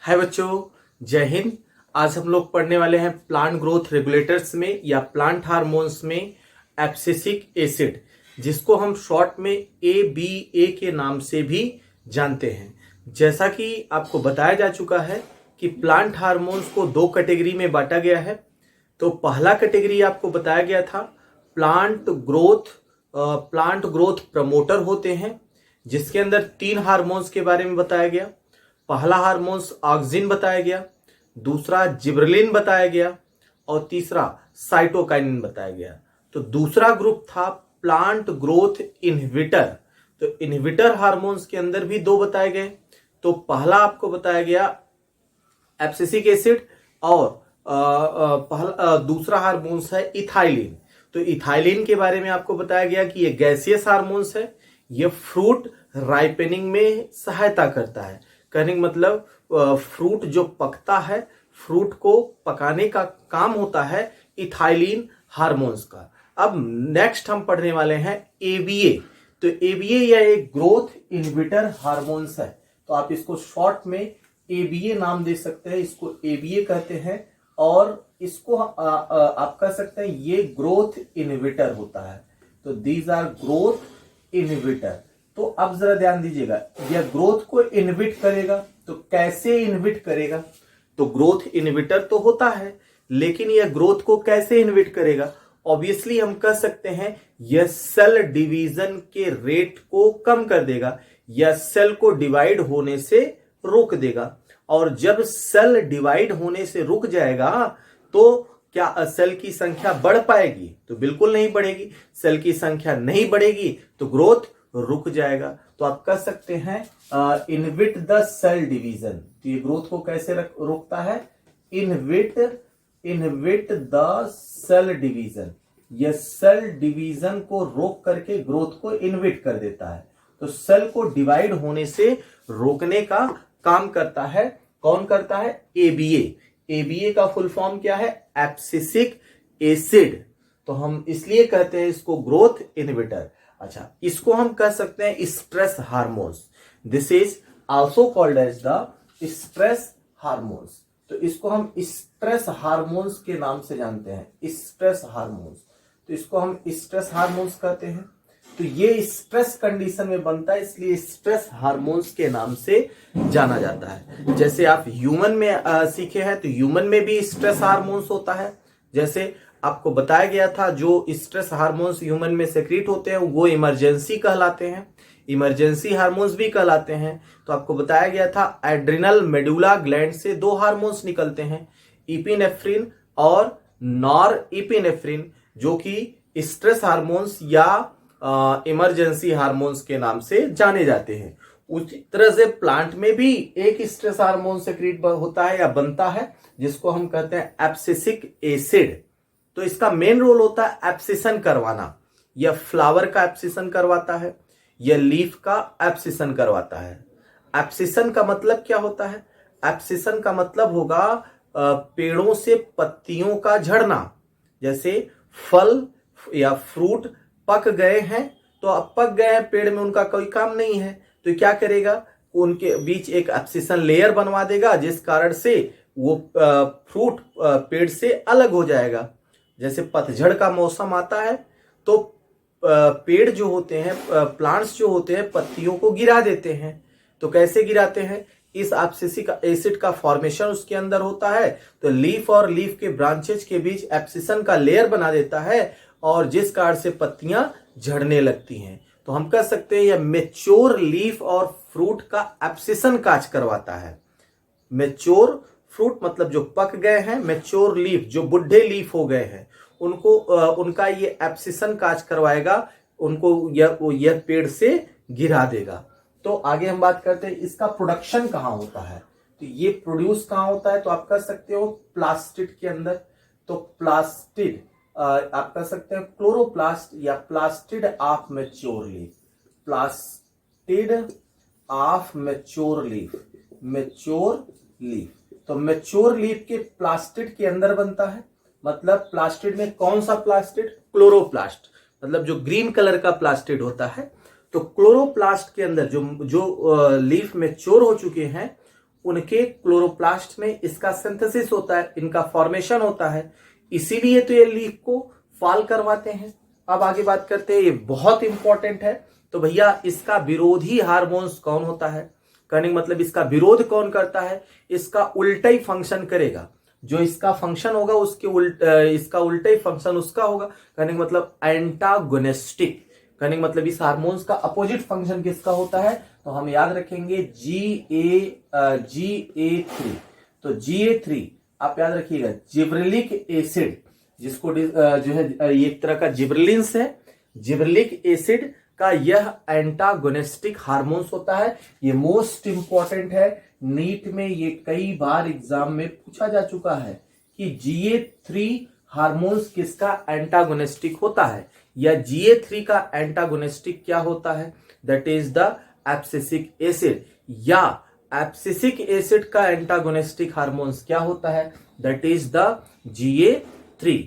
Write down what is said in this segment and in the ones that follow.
हाय बच्चों, जय हिंद। आज हम लोग पढ़ने वाले हैं प्लांट ग्रोथ रेगुलेटर्स में या प्लांट हार्मोन्स में एब्सिसिक एसिड, जिसको हम शॉर्ट में ABA के नाम से भी जानते हैं। जैसा कि आपको बताया जा चुका है कि प्लांट हार्मोन्स को दो कैटेगरी में बांटा गया है। तो पहला कैटेगरी आपको बताया गया था प्लांट ग्रोथ प्रमोटर होते हैं, जिसके अंदर 3 हार्मोन्स के बारे में बताया गया। पहला हार्मोन्स ऑक्सिन बताया गया, दूसरा जिबरेलिन बताया गया और तीसरा साइटोकाइनिन बताया गया। तो दूसरा ग्रुप था प्लांट ग्रोथ इनहिबिटर। तो इनहिबिटर हार्मोन्स के अंदर भी 2 बताए गए। तो पहला आपको बताया गया एब्सिसिक एसिड और दूसरा हार्मोन्स है इथाइलिन। तो इथाइलिन के बारे में आपको बताया गया कि ये गैसियस हार्मोन्स है, ये फ्रूट राइपनिंग में सहायता करता है। कहने का मतलब फ्रूट जो पकता है, फ्रूट को पकाने का काम होता है इथाइलिन हार्मोन्स का। अब नेक्स्ट हम पढ़ने वाले हैं ABA। तो ABA यह एक ग्रोथ इनहिबिटर हार्मोन्स है। तो आप इसको शॉर्ट में ABA नाम दे सकते हैं, इसको ABA कहते हैं और इसको आप कह सकते हैं ये ग्रोथ इनहिबिटर होता है। तो दीज आर ग्रोथ इनहिबिटर। तो अब जरा ध्यान दीजिएगा, यह ग्रोथ को इनहिबिट करेगा। तो कैसे इनहिबिट करेगा? तो ग्रोथ इनहिबिटर तो होता है, लेकिन यह ग्रोथ को कैसे इनहिबिट करेगा? ऑब्वियसली हम कह सकते हैं यह सेल डिवीजन के रेट को कम कर देगा, यह सेल को डिवाइड होने से रोक देगा। और जब सेल डिवाइड होने से रुक जाएगा तो क्या सेल की संख्या बढ़ पाएगी? तो बिल्कुल नहीं बढ़ेगी। सेल की संख्या नहीं बढ़ेगी तो ग्रोथ रुक जाएगा। तो आप कह सकते हैं इनहिबिट द सेल डिवीजन। तो ये ग्रोथ को कैसे रोकता है? Inhibit the cell division. यह सेल डिवीजन को रोक करके ग्रोथ को इनहिबिट कर देता है। तो सेल को डिवाइड होने से रोकने का काम करता है। कौन करता है? ABA। ABA का फुल फॉर्म क्या है? Abscisic acid. तो हम इसलिए कहते हैं इसको ग्रोथ इनहिबिटर। अच्छा, इसको हम कह सकते हैं stress hormones. This is also called as the stress hormones. तो इसको हम स्ट्रेस हार्मोन्स के नाम से जानते हैं, स्ट्रेस हार्मोन्स। तो इसको हम स्ट्रेस हार्मोन्स कहते हैं। तो ये स्ट्रेस कंडीशन में बनता है, इसलिए स्ट्रेस हार्मोन्स के नाम से जाना जाता है। जैसे आप ह्यूमन में सीखे हैं, तो ह्यूमन में भी स्ट्रेस हार्मोन्स होता है। जैसे आपको बताया गया था जो स्ट्रेस हार्मोन्स ह्यूमन में सेक्रीट होते हैं वो इमरजेंसी कहलाते हैं, इमरजेंसी हार्मोन्स भी कहलाते हैं। तो आपको बताया गया था एड्रिनल मेडुला ग्लैंड से 2 हार्मोन्स निकलते हैं, इपिनेफ्रिन और नॉर इपिनेफ्रिन, जो कि स्ट्रेस हार्मोन्स या इमरजेंसी हार्मोन्स के नाम से जाने जाते हैं। उसी तरह से प्लांट में भी एक स्ट्रेस हार्मोन सेक्रीट होता है या बनता है, जिसको हम कहते हैं एब्सिसिक एसिड। तो इसका मेन रोल होता है एब्सिशन करवाना। यह फ्लावर का एब्सिशन करवाता है, यह लीफ का एब्सिशन करवाता है। एब्सिशन का मतलब क्या होता है? एब्सिशन का मतलब होगा पेड़ों से पत्तियों का झड़ना। जैसे फल या फ्रूट पक गए हैं, तो अब पक गए हैं, पेड़ में उनका कोई काम नहीं है, तो क्या करेगा? उनके बीच एक एब्सिशन लेयर बनवा देगा, जिस कारण से वो फ्रूट पेड़ से अलग हो जाएगा। जैसे पतझड़ का मौसम आता है तो पेड़ जो होते हैं, प्लांट्स जो होते हैं, पत्तियों को गिरा देते हैं। तो कैसे गिराते हैं? इस एब्सिसिक एसिड का फॉर्मेशन उसके अंदर होता है। तो लीफ और लीफ के ब्रांचेज के बीच एब्सिशन का लेयर बना देता है और जिस कारण से पत्तियां झड़ने लगती हैं। तो हम कह सकते हैं यह मैच्योर लीफ और फ्रूट का एब्सिशन काज करवाता है। मैच्योर फ्रूट मतलब जो पक गए हैं, मैच्योर लीफ जो बुढ़े लीफ हो गए हैं, उनको उनका ये एब्सिशन काज करवाएगा, उनको यह पेड़ से गिरा देगा। तो आगे हम बात करते हैं इसका प्रोडक्शन कहाँ होता है। तो ये प्रोड्यूस कहाँ होता है? तो आप कह सकते हो प्लास्टिड के अंदर। तो प्लास्टिड आप कह सकते हैं क्लोरोप्लास्ट या plastid of mature leaf, plastid of mature leaf, mature leaf. तो मैच्योर लीफ के प्लास्टिड के अंदर बनता है। मतलब प्लास्टिड में कौन सा प्लास्टिड? क्लोरोप्लास्ट, मतलब जो ग्रीन कलर का प्लास्टिड होता है। तो क्लोरोप्लास्ट के अंदर जो लीफ मैच्योर हो चुके हैं उनके क्लोरोप्लास्ट में इसका सिंथेसिस होता है, इनका फॉर्मेशन होता है, इसीलिए तो ये लीफ को फॉल करवाते हैं। अब आगे बात करते हैं, ये बहुत इंपॉर्टेंट है। तो भैया इसका विरोधी हार्मोन्स कौन होता है? कहने का मतलब इसका विरोध कौन करता है? इसका उल्टा ही फंक्शन करेगा, जो इसका फंक्शन होगा उसके इसका उल्टा ही फंक्शन उसका होगा। कहने का मतलब एंटागोनिस्टिक। कहने का मतलब इस हार्मोन्स का अपोजिट फंक्शन किसका होता है? तो हम याद रखेंगे GA3। तो GA3 आप याद रखिएगा, जिब्रेलिक एसिड, जिसको जो है ये एक तरह का जिब्रेलिन्स है। जिब्रेलिक एसिड का यह एंटागोनिस्टिक हार्मोन्स होता है। ये मोस्ट इंपॉर्टेंट है, नीट में ये कई बार एग्जाम में पूछा जा चुका है कि GA3 हार्मोन्स किसका एंटागोनिस्टिक होता है, या GA3 का एंटागोनिस्टिक क्या होता है? That is the abscisic acid. या एब्सिसिक एसिड का एंटागोनिस्टिक हार्मोन्स क्या होता है? That is the GA3।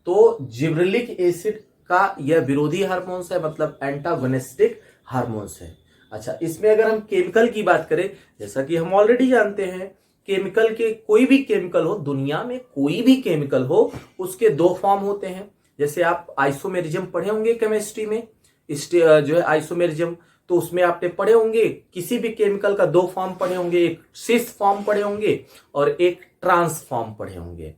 तो जिब्रेलिक एसिड का यह विरोधी हार्मोन्स है, मतलब एंटागोनिस्टिक हार्मोन्स है। अच्छा, इसमें अगर हम केमिकल की बात करें, जैसा कि हम ऑलरेडी जानते हैं, केमिकल के कोई भी केमिकल हो, दुनिया में कोई भी केमिकल हो, उसके दो फॉर्म होते हैं। जैसे आप आइसोमेरिज्म पढ़े होंगे केमिस्ट्री में, जो है आइसोमेरिज्म, तो उसमें आपने पढ़े होंगे किसी भी केमिकल का दो फॉर्म पढ़े होंगे, एक सिस फॉर्म पढ़े होंगे और एक ट्रांस फॉर्म पढ़े होंगे।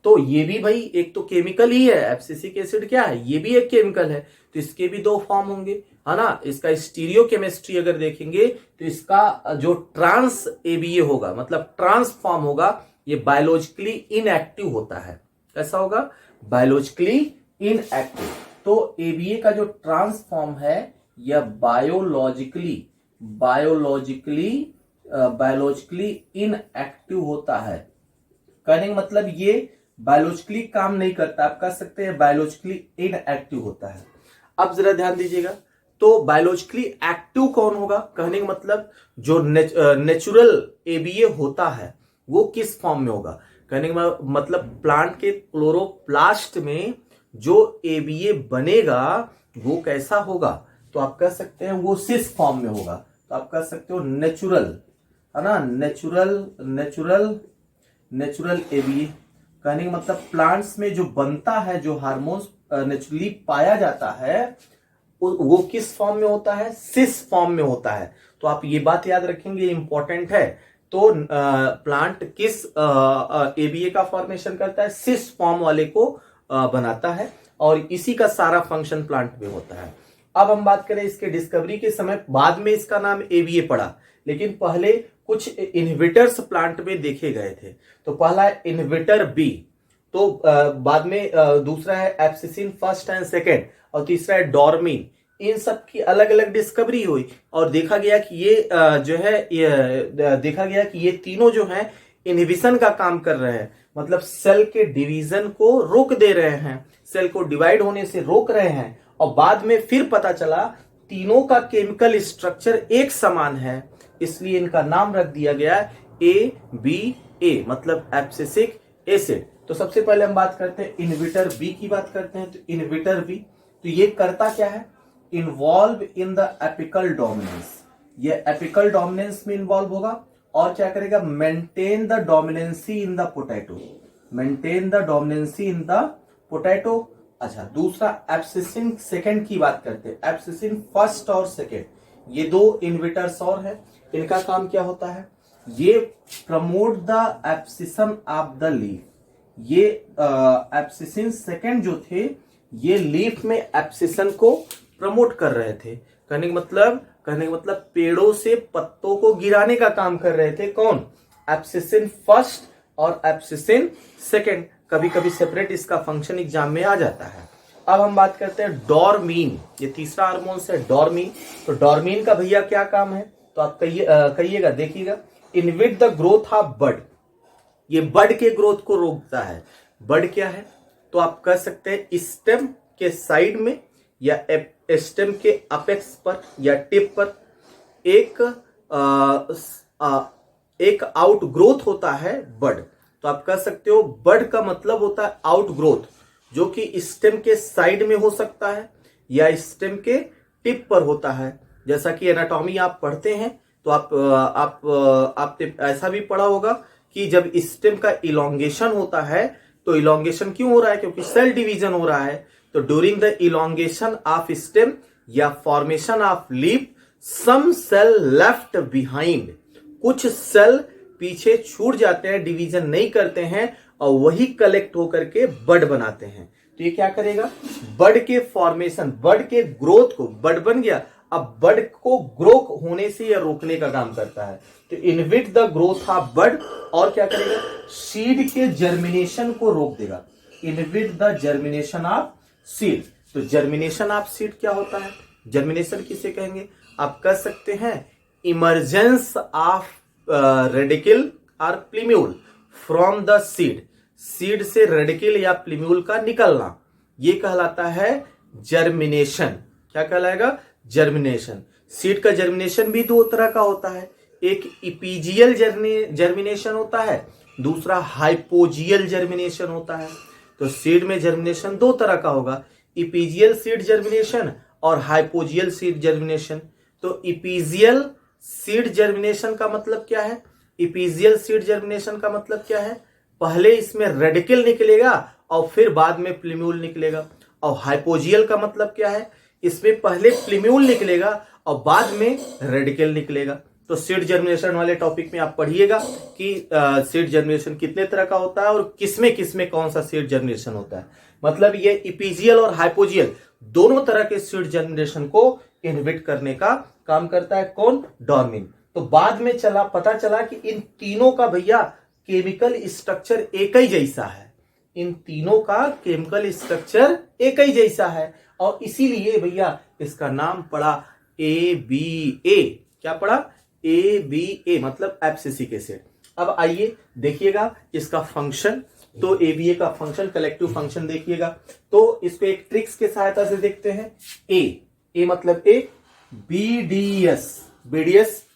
तो ये भी भाई एक तो केमिकल ही है, एब्सिसिक एसिड क्या है? ये भी एक केमिकल है, तो इसके भी दो फॉर्म होंगे, है ना। इसका स्टीरियो केमिस्ट्री अगर देखेंगे तो इसका जो ट्रांस ABA होगा, मतलब ट्रांस फॉर्म होगा, ये बायोलॉजिकली इनएक्टिव होता है। कैसा होगा? Biologically inactive. तो ABA का जो ट्रांस फॉर्म है यह बायोलॉजिकली इनएक्टिव होता है। कहने का मतलब ये बायोलॉजिकली काम नहीं करता, आप कह सकते हैं बायोलॉजिकली इनएक्टिव होता है। अब जरा ध्यान दीजिएगा, तो बायोलॉजिकली एक्टिव कौन होगा? कहने का मतलब जो नेचुरल ABA होता है वो किस फॉर्म में होगा? कहने का मतलब प्लांट के क्लोरोप्लास्ट में जो ABA बनेगा वो कैसा होगा? तो आप कह सकते हैं वो सिस फॉर्म में होगा। तो आप कह सकते हो नेचुरल, है ना, नेचुरल ABA। कहने का मतलब प्लांट्स में जो बनता है, जो हार्मोन्स नेचुरली पाया जाता है, वो किस फॉर्म में होता है? सिस फॉर्म में होता है। तो आप ये बात याद रखेंगे, इंपॉर्टेंट है। तो प्लांट किस ABA का फॉर्मेशन करता है? सिस फॉर्म वाले को बनाता है, और इसी का सारा फंक्शन प्लांट में होता है। अब हम बात करें इसके डिस्कवरी के समय, बाद में इसका नाम ABA पड़ा, लेकिन पहले कुछ इनहिबिटर्स प्लांट में देखे गए थे। तो पहला है इनहिबिटर B, तो बाद में दूसरा है एब्सिसिन फर्स्ट एंड सेकेंड, और तीसरा है डॉर्मिन। इन सब की अलग अलग डिस्कवरी हुई और देखा गया कि ये तीनों जो हैं इनहिबिशन का काम कर रहे हैं, मतलब सेल के डिवीजन को रोक दे रहे हैं, सेल को डिवाइड होने से रोक रहे हैं। और बाद में फिर पता चला तीनों का केमिकल स्ट्रक्चर एक समान है, इसलिए इनका नाम रख दिया गया ABA, मतलब एब्सिसिक एसिड। तो सबसे पहले हम बात करते हैं इनहिबिटर B की बात करते हैं। तो इनहिबिटर B, तो ये करता क्या है? Involve in the apical dominance, ये एपिकल डोमिनेंस में इन्वॉल्व होगा। और क्या करेगा? Maintain the dominancy in the potato. अच्छा, दूसरा एब्सिसिन सेकेंड की बात करते हैं। एब्सिसिन फर्स्ट और सेकेंड, ये दो इनहिबिटर्स और हैं। इनका काम क्या होता है? ये promote the abscission of the leaf. ये एब्सिसिन सेकेंड जो थे, ये लीफ में एब्सिशन को प्रमोट कर रहे थे। कहने का मतलब पेड़ों से पत्तों को गिराने का काम कर रहे थे। कौन? एब्सिसिन फर्स्ट और एब्सिसिन सेकेंड। कभी कभी सेपरेट इसका फंक्शन एग्जाम में आ जाता है। अब हम बात करते हैं डॉर्मीन, ये तीसरा हार्मोन है डॉर्मीन। तो डॉर्मीन का भैया क्या काम है? तो आप कहिएगा, देखिएगा, इनहिबिट द ग्रोथ ऑफ बड, ये बड के ग्रोथ को रोकता है। बड क्या है? तो आप कह सकते हैं स्टेम के साइड में या स्टेम के अपेक्स पर या टिप पर एक आउट ग्रोथ होता है बड। तो आप कह सकते हो बड का मतलब होता है आउट ग्रोथ, जो कि स्टेम के साइड में हो सकता है या स्टेम के टिप पर होता है। जैसा कि एनाटॉमी आप पढ़ते हैं तो आपने ऐसा भी पढ़ा होगा कि जब स्टेम का इलोंगेशन होता है, तो इलोंगेशन क्यों हो रहा है? क्योंकि सेल डिवीजन हो रहा है। तो during the elongation of stem या formation of leaf, some cell left behind, कुछ सेल पीछे छूट जाते हैं, डिवीजन नहीं करते हैं, और वही कलेक्ट होकर के बड बनाते हैं। तो ये क्या करेगा? बड के फॉर्मेशन, बड के ग्रोथ को, बड बन गया, अब बड को ग्रो होने से यह रोकने का काम करता है। तो इनहिबिट द ग्रोथ ऑफ बड, और क्या करेगा? सीड के जर्मिनेशन को रोक देगा। Inhibit the germination of seed. तो जर्मिनेशन ऑफ सीड क्या होता है? जर्मिनेशन किसे कहेंगे? आप कह सकते हैं इमर्जेंस ऑफ रेडिकल और प्लीम्यूल फ्रॉम द सीड। सीड से रेडिकल या प्लीम्यूल का निकलना, ये कहलाता है जर्मिनेशन। क्या कहलाएगा? जर्मिनेशन। सीड का जर्मिनेशन भी दो तरह का होता है, एक इपीजियल जर्मिनेशन होता है, दूसरा हाइपोजियल जर्मिनेशन होता है। तो सीड में जर्मिनेशन दो तरह का होगा, इपीजियल सीड जर्मिनेशन और हाइपोजियल सीड जर्मिनेशन। तो इपीजियल सीड जर्मिनेशन का मतलब क्या है? इपीजियल सीड जर्मिनेशन का मतलब क्या है? पहले इसमें रेडिकल निकलेगा और फिर बाद में प्लीम्यूल निकलेगा। और हाइपोजियल का मतलब क्या है? इसमें पहले प्लीम्यूल निकलेगा और बाद में रेडिकल निकलेगा। तो सीड जर्मिनेशन वाले टॉपिक में आप पढ़िएगा कि सीड जर्मिनेशन कितने तरह का होता है और किसमें कौन सा सीड जर्मिनेशन होता है। मतलब ये इपीजियल और हाइपोजियल दोनों तरह के सीड जर्मिनेशन को इनहिबिट करने का काम करता है। कौन? डार्विन। तो बाद में पता चला कि इन तीनों का भैया केमिकल स्ट्रक्चर एक ही जैसा है। इन तीनों का केमिकल स्ट्रक्चर एक ही जैसा है, और इसीलिए भैया इसका नाम पड़ा ABA। क्या पड़ा? ABA मतलब एब्सिसिक एसिड। अब आइए देखिएगा इसका फंक्शन। तो ABA का फंक्शन, कलेक्टिव फंक्शन देखिएगा। तो इसको एक ट्रिक्स के सहायता से देखते हैं। A मतलब एक, BDS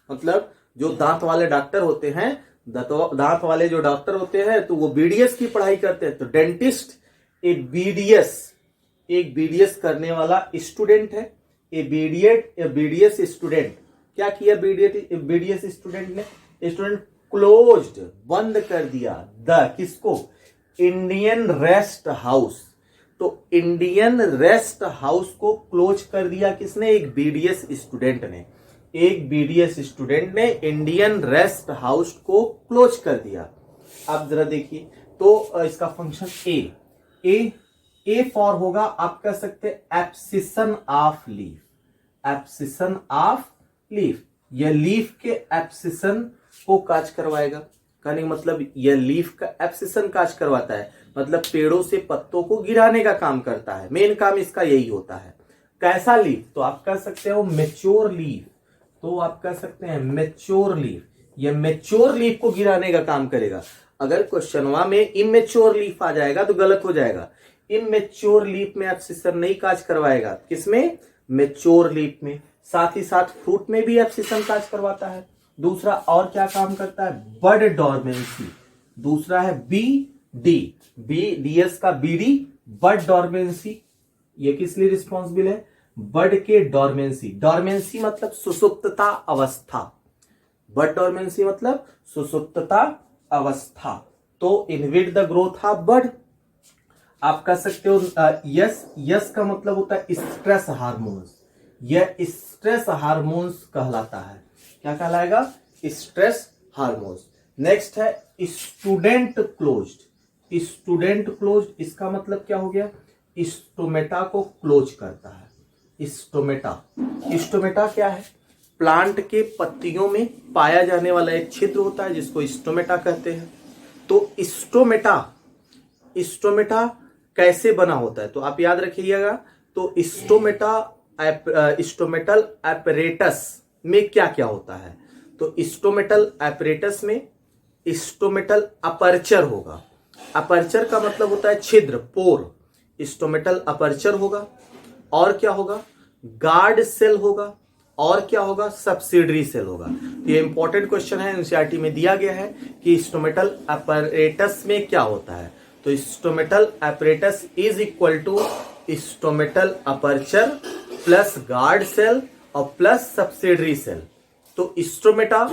मतलब जो दांत वाले डॉक्टर होते हैं, दांत वाले जो डॉक्टर होते हैं तो वो BDS की पढ़ाई करते हैं। तो डेंटिस्ट एक BDS करने वाला स्टूडेंट है। BDS स्टूडेंट क्या किया? BDS स्टूडेंट ने क्लोज्ड, बंद कर दिया किसको? Indian rest house. तो इंडियन रेस्ट हाउस को क्लोज कर दिया किसने? एक BDS स्टूडेंट ने। इंडियन रेस्ट हाउस को क्लोज कर दिया। आप जरा देखिए, तो इसका फंक्शन ए फॉर होगा, आप कह सकते हैं abscission of leaf. Abscission of leaf, यह लीफ के एब्सिशन को काज करवाएगा। कहने का मतलब यह लीफ का एब्सिशन काज करवाता है, मतलब पेड़ों से पत्तों को गिराने का काम करता है। मेन काम इसका यही होता है। कैसा लीफ? तो आप कह सकते हो मैच्योर लीफ। तो आप कह सकते हैं मैच्योर लीफ, यह मैच्योर लीफ को गिराने का काम करेगा। अगर क्वेश्चनवा में इमेच्योर लीफ आ जाएगा तो गलत हो जाएगा। इमेच्योर लीफ में एब्सिशन नहीं काज करवाएगा। किसमें? मैच्योर लीफ में। साथ ही साथ फ्रूट में भी एब्सिशन काज करवाता है। दूसरा और क्या काम करता है? बड डॉर्मेंसी। दूसरा है BDS का BD, बड डॉर्मेंसी। ये किस लिए रिस्पॉन्सिबल है? बड के डॉर्मेंसी। डॉर्मेंसी मतलब सुसुप्तता अवस्था। बड डॉर्मेंसी मतलब सुसुप्तता अवस्था। तो इनहिबिट द ग्रोथ ऑफ बड। आप कह सकते हो यस का मतलब होता है स्ट्रेस हार्मोन्स। यह स्ट्रेस हार्मोन्स कहलाता है। क्या कहलाएगा? Stress hormones. नेक्स्ट है स्टूडेंट क्लोज्ड। स्टूडेंट क्लोज्ड, इसका मतलब क्या हो गया? स्टोमेटा को क्लोज करता है। स्टोमेटा क्या है? प्लांट के पत्तियों में पाया जाने वाला एक छिद्र होता है जिसको स्टोमेटा कहते हैं। तो स्टोमेटा कैसे बना होता है? तो आप याद रखिएगा। तो स्टोमेटल एपरेटस में क्या क्या होता है? तो स्टोमेटल एपरेटस में स्टोमेटल अपर्चर होगा। अपर्चर का मतलब होता है छिद्र, पोर। स्टोमेटल अपर्चर होगा। और क्या होगा? गार्ड सेल होगा। और क्या होगा? सब्सिडरी सेल होगा। ये इंपॉर्टेंट क्वेश्चन है, एनसीईआरटी में दिया गया है कि स्टोमेटल अपरेटस में क्या होता है। तो stomatal apparatus is equal to stomatal aperture plus guard cell और प्लस सब्सिडरी सेल। तो stomatal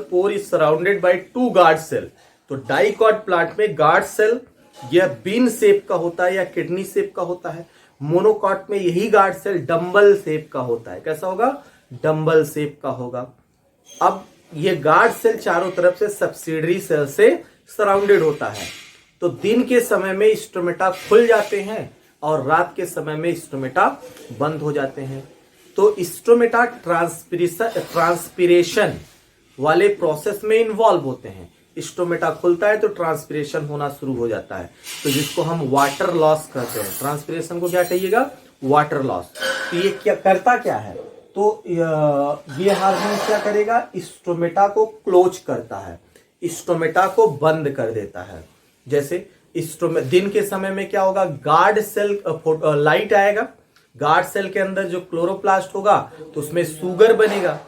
pore is surrounded by 2 guard cell. तो डाइकॉट प्लांट में गार्ड सेल यह बीन शेप का होता है या किडनी शेप का होता है। मोनोकॉट में यही गार्ड सेल डंबल शेप का होता है। कैसा होगा? डंबल शेप का होगा। अब ये गार्ड सेल चारों तरफ से सब्सिडरी सेल से सराउंडेड होता है। तो दिन के समय में स्टोमेटा खुल जाते हैं और रात के समय में स्टोमेटा बंद हो जाते हैं। तो स्टोमेटा ट्रांसपिरेशन वाले प्रोसेस में इन्वॉल्व होते हैं। स्टोमेटा खुलता है तो ट्रांसपिरेशन होना शुरू हो जाता है, तो जिसको हम वाटर लॉस कहते हैं। ट्रांसपिरेशन को क्या कहिएगा? Water loss. तो ये क्या करता क्या है? तो ये हार्मोन क्या करेगा? स्टोमेटा को क्लोज करता है, स्टोमेटा को बंद कर देता है। जैसे दिन के समय में क्या होगा? गार्ड सेल लाइट आएगा, गार्ड सेल के अंदर जो क्लोरोप्लास्ट होगा तो उसमें शुगर बनेगा,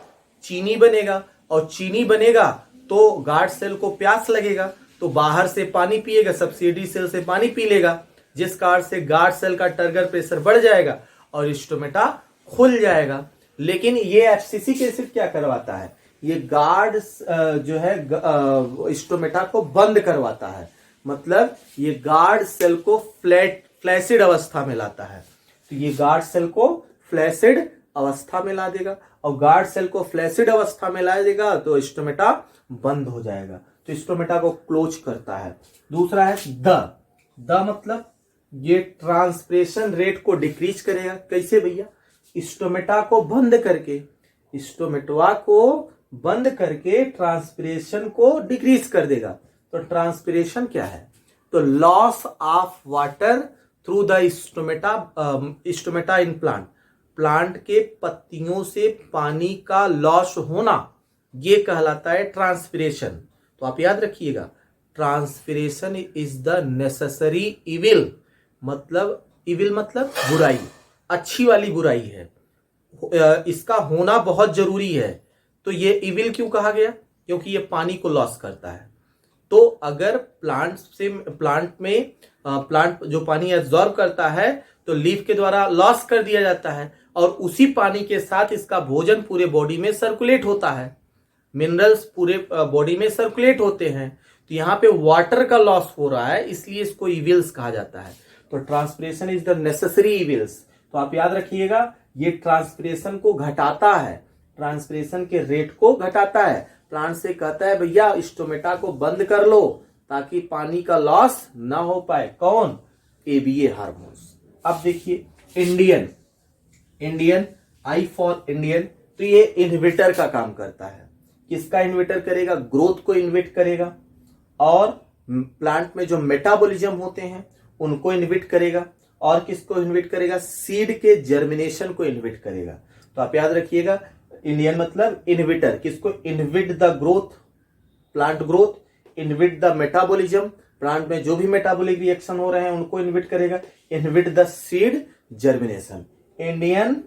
चीनी बनेगा, और चीनी बनेगा तो गार्ड सेल को प्यास लगेगा, तो बाहर से पानी पिएगा, सब्सिडी सेल से पानी पी लेगा, जिस कारण से गार्ड सेल का टर्गर प्रेशर बढ़ जाएगा और स्टोमेटा खुल जाएगा। लेकिन ये एफसीसिक एसिड क्या करवाता है? ये गार्ड जो है स्टोमेटा को बंद करवाता है, मतलब ये गार्ड सेल को फ्लैसिड अवस्था में लाता है। तो ये गार्ड सेल को फ्लैसिड अवस्था में ला देगा, और गार्ड सेल को फ्लैसिड अवस्था में ला देगा तो स्टोमेटा बंद हो जाएगा। तो स्टोमेटा को क्लोज करता है। दूसरा है द मतलब ये ट्रांसपिरेशन रेट को डिक्रीज करेगा। कैसे भैया? स्टोमेटा को बंद करके, स्टोमेटवा को बंद करके ट्रांसपिरेशन को डिक्रीज कर देगा। तो ट्रांसपिरेशन क्या है? तो loss of water through the stomata in plant के पत्तियों से पानी का लॉस होना, ये कहलाता है ट्रांसपिरेशन। तो आप याद रखिएगा, transpiration is the necessary evil, मतलब इविल मतलब बुराई, अच्छी वाली बुराई है, इसका होना बहुत जरूरी है। तो ये इविल क्यों कहा गया? क्योंकि ये पानी को लॉस करता है। तो अगर प्लांट जो पानी एब्जॉर्ब करता है तो लीफ के द्वारा लॉस कर दिया जाता है, और उसी पानी के साथ इसका भोजन पूरे बॉडी में सर्कुलेट होता है, मिनरल्स पूरे बॉडी में सर्कुलेट होते हैं। तो यहाँ पे वाटर का लॉस हो रहा है, इसलिए इसको इविल्स कहा जाता है। तो transpiration is the necessary evils. तो आप याद रखिएगा, ये ट्रांसपिरेशन को घटाता है, ट्रांसपिरेशन के रेट को घटाता है। प्लांट से कहता है भैया स्टोमेटा को बंद कर लो ताकि पानी का लॉस ना हो पाए। कौन? ABA hormones. अब देखिए इंडियन आई फॉर इंडियन, तो ये इनहिबिटर का काम करता है। किसका इनहिबिटर करेगा? ग्रोथ को इनहिबिट करेगा, और प्लांट में जो मेटाबॉलिज्म होते हैं उनको इनहिबिट करेगा। और किसको इनहिबिट करेगा? सीड के जर्मिनेशन को इनहिबिट करेगा। तो आप याद रखिएगा, इंडियन मतलब इनहिबिटर। किसको? Inhibit the growth, plant growth, inhibit the metabolism, plant में जो भी मेटाबॉलिक रिएक्शन हो रहे हैं उनको इनहिबिट करेगा, inhibit the seed germination. Indian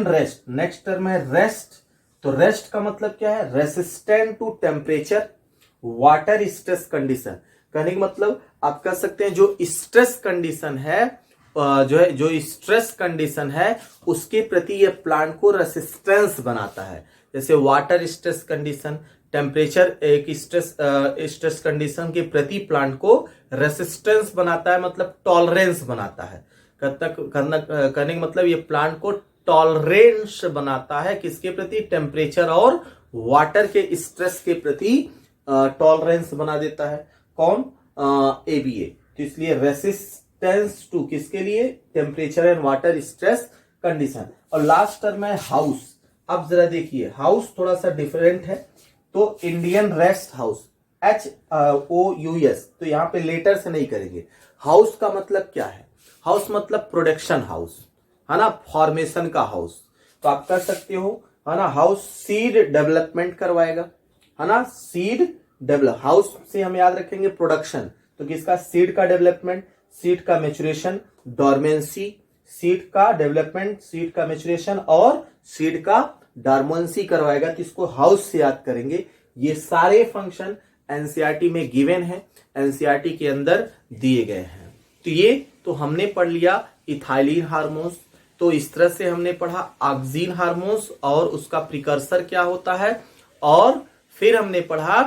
rest, next term है रेस्ट। तो रेस्ट का मतलब क्या है? Resistant to temperature, water stress condition. कहने का मतलब आप कह सकते हैं जो स्ट्रेस कंडीशन है, जो स्ट्रेस कंडीशन है उसके प्रति ये प्लांट को रेसिस्टेंस बनाता है। जैसे वाटर स्ट्रेस कंडीशन, टेम्परेचर एक स्ट्रेस कंडीशन के प्रति प्लांट को रेसिस्टेंस बनाता है, मतलब टॉलरेंस बनाता है। कहने का मतलब ये प्लांट को टॉलरेंस बनाता है, किसके प्रति? टेम्परेचर और वाटर के स्ट्रेस के प्रति टॉलरेंस बना देता है। कौन? एबीए। तो इसलिए रेसिस्टेंस टू किसके लिए? Temperature and water stress condition. और लास्ट टर्म है हाउस। अब जरा देखिए, हाउस थोड़ा सा डिफरेंट है। तो इंडियन रेस्ट हाउस, HOUS, तो यहां पे लेटर से नहीं करेंगे। हाउस का मतलब क्या है? हाउस मतलब प्रोडक्शन हाउस, है ना, फॉर्मेशन का हाउस। तो आप कर सकते हो, है ना, हाउस सीड डेवलपमेंट करवाएगा, है ना, सीड डेवलप। हाउस से हम याद रखेंगे प्रोडक्शन, तो किसका? सीड का डेवलपमेंट, सीड का मेचुरेशन, डॉर्मेंसी, सीड का डेवलपमेंट, सीड का मेचुरेशन और सीड का डॉर्मेंसी करवाएगा। तो इसको हाउस से याद करेंगे। ये सारे फंक्शन एनसीईआरटी में गिवन है, एनसीईआरटी के अंदर दिए गए हैं। तो ये तो हमने पढ़ लिया इथाइलिन हार्मोन्स, तो इस तरह से हमने पढ़ा ऑक्सिन हार्मोन्स और उसका प्रिकर्सर क्या होता है, और फिर हमने पढ़ा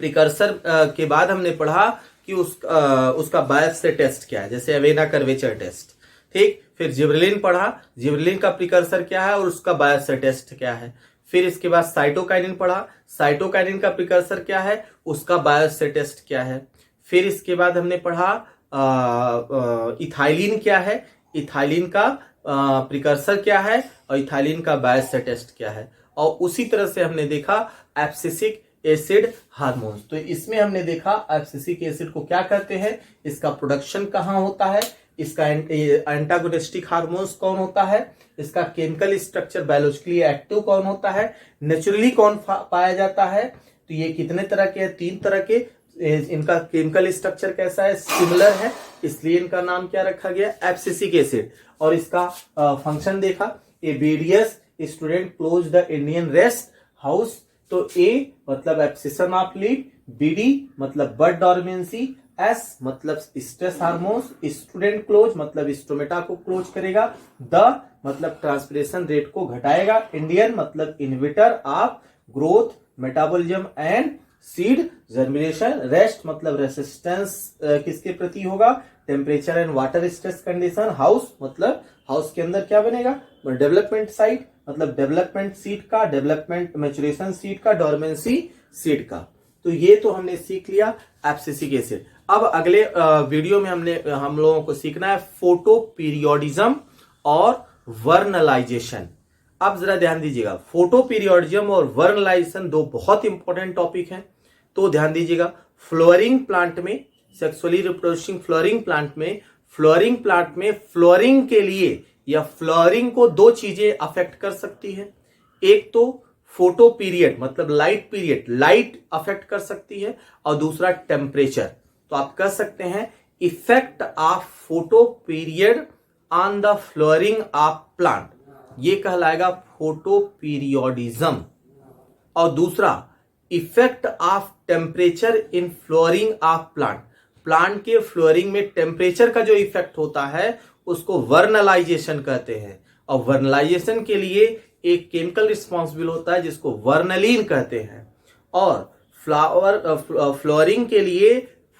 प्रिकर्सर के बाद हमने पढ़ा कि उसका बायोप्सी टेस्ट क्या है, जैसे अवेना कर्वेचर टेस्ट। ठीक, फिर जिबरेलिन पढ़ा, जिबरेलिन का प्रिकर्सर क्या है और उसका बायोप्सी टेस्ट क्या है। फिर इसके बाद साइटोकाइनिन पढ़ा, साइटोकाइनिन का प्रिकर्सर क्या है, उसका बायोप्सी टेस्ट क्या है। फिर इसके बाद हमने पढ़ा इथाइलिन क्या है, इथाइलिन का प्रिकर्सर क्या है और इथाइलिन का बायोप्सी टेस्ट क्या है। और उसी तरह से हमने देखा एब्सिसिक एसिड हार्मोन्स। तो इसमें हमने देखा एब्सिसिक एसिड को क्या कहते हैं, इसका प्रोडक्शन कहाँ होता है, इसका एंटागोनिस्टिक हार्मोन्स कौन होता है, इसका केमिकल स्ट्रक्चर बायोलॉजिकली एक्टिव कौन होता है, नेचुरली कौन पाया जाता है। तो ये कितने तरह के हैं, 3 तरह के। इनका केमिकल स्ट्रक्चर कैसा है, सिमिलर है, इसलिए इनका नाम क्या रखा गया, एब्सिसिक एसिड। और इसका फंक्शन देखा, A BDS student close the Indian rest house. तो ए मतलब एब्सिशन ऑफ लीड, बीडी मतलब बर्ड डॉर्मेंसी, एस मतलब स्ट्रेस हार्मोन्स, स्टूडेंट क्लोज मतलब स्टोमेटा को क्लोज करेगा, द मतलब ट्रांसपिरेशन रेट को घटाएगा, इंडियन मतलब inhibitor of growth metabolism and seed germination, rest मतलब रेसिस्टेंस किसके प्रति होगा, temperature and water stress condition, house मतलब हाउस के अंदर क्या बनेगा, डेवलपमेंट साइट मतलब डेवलपमेंट सीड का, डेवलपमेंट मैचुरेशन सीड का, डोरमेंसी सीड का। तो ये तो हमने सीख लिया एब्सिसिक एसिड। अब अगले वीडियो में हम लोगों को सीखना है फोटो पीरियोडिज्म और वर्नलाइजेशन। अब जरा ध्यान दीजिएगा, फोटो पीरियोडिज्म और वर्नलाइजेशन 2 बहुत इंपॉर्टेंट टॉपिक हैं, तो ध्यान दीजिएगा। फ्लोरिंग प्लांट में, सेक्सुअली रिप्रोड्यूसिंग फ्लोरिंग प्लांट में फ्लोरिंग के लिए या फ्लोरिंग को 2 चीजें अफेक्ट कर सकती है। एक तो फोटो पीरियड मतलब लाइट पीरियड, लाइट अफेक्ट कर सकती है, और दूसरा टेम्परेचर। तो आप कह सकते हैं effect of photo period on the flooring of plant, ये कहलाएगा फोटो पीरियोडिज्म। और दूसरा effect of temperature in flooring of plant के फ्लोरिंग में टेम्परेचर का जो इफेक्ट होता है उसको वर्नलाइजेशन कहते हैं। और वर्नलाइजेशन के लिए एक केमिकल रिस्पॉन्सिबल होता है जिसको वर्नलिन कहते हैं। और फ्लोरिंग के लिए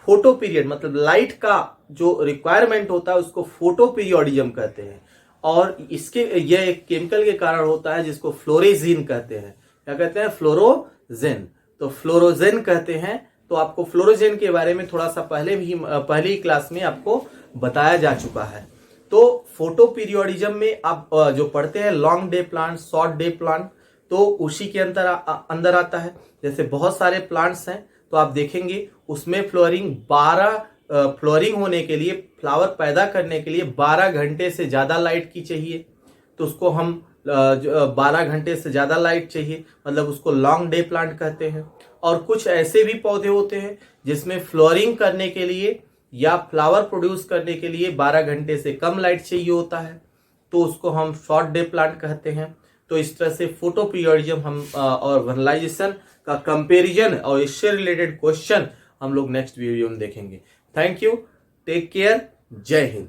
फोटो पीरियड मतलब लाइट का जो रिक्वायरमेंट होता है उसको फोटो पीरियोडिज्म कहते हैं। और इसके यह एक केमिकल के कारण होता है जिसको फ्लोरेजिन कहते हैं। क्या कहते हैं, फ्लोरोजेन। तो फ्लोरोजेन कहते हैं। तो आपको फ्लोरोजेन के बारे में थोड़ा सा पहली क्लास में आपको बताया जा चुका है। तो फोटो पीरियोडिज्म में आप जो पढ़ते हैं long day plant, short day plant, तो उसी के अंदर आता है। जैसे बहुत सारे प्लांट्स हैं तो आप देखेंगे उसमें फ्लोरिंग होने के लिए, फ्लावर पैदा करने के लिए 12 घंटे से ज्यादा लाइट की चाहिए। तो उसको हम 12 घंटे से ज्यादा लाइट चाहिए, मतलब उसको लॉन्ग डे प्लांट कहते हैं। और कुछ ऐसे भी पौधे होते हैं जिसमें फ्लोरिंग करने के लिए या फ्लावर प्रोड्यूस करने के लिए 12 घंटे से कम लाइट चाहिए होता है, तो उसको हम शॉर्ट डे प्लांट कहते हैं। तो इस तरह से फोटो पीरियोडिज्म हम और वर्नलाइजेशन का कंपैरिजन और इससे रिलेटेड क्वेश्चन हम लोग नेक्स्ट वीडियो में देखेंगे। थैंक यू, टेक केयर, जय हिंद।